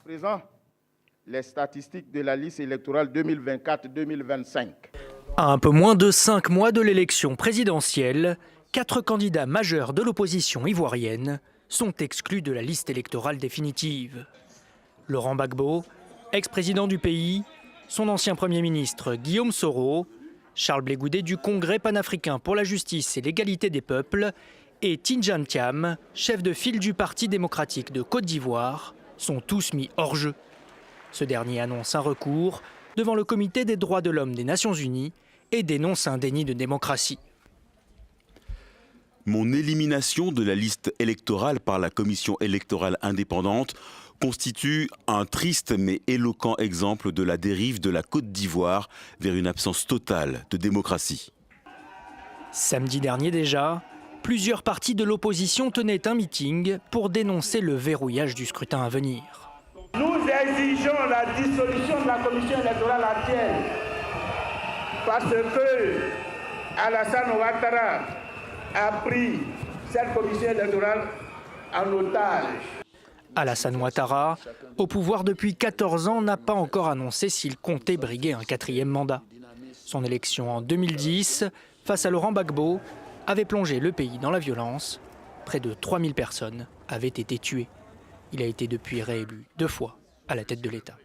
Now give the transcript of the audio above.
Présent, les statistiques de la liste électorale 2024-2025. À un peu moins de 5 mois de l'élection présidentielle, 4 candidats majeurs de l'opposition ivoirienne sont exclus de la liste électorale définitive. Laurent Gbagbo, ex-président du pays, son ancien Premier ministre Guillaume Soro, Charles Blé Goudé du Congrès panafricain pour la justice et l'égalité des peuples et Tidjane Thiam, chef de file du Parti démocratique de Côte d'Ivoire, sont tous mis hors jeu. Ce dernier annonce un recours devant le Comité des droits de l'homme des Nations Unies et dénonce un déni de démocratie. Mon élimination de la liste électorale par la Commission électorale indépendante constitue un triste mais éloquent exemple de la dérive de la Côte d'Ivoire vers une absence totale de démocratie. Samedi dernier déjà, plusieurs partis de l'opposition tenaient un meeting pour dénoncer le verrouillage du scrutin à venir. Nous exigeons la dissolution de la commission électorale actuelle parce que Alassane Ouattara a pris cette commission électorale en otage. Alassane Ouattara, au pouvoir depuis 14 ans, n'a pas encore annoncé s'il comptait briguer un 4e mandat. Son élection en 2010, face à Laurent Gbagbo, avait plongé le pays dans la violence. Près de 3000 personnes avaient été tuées. Il a été depuis réélu 2 fois à la tête de l'État.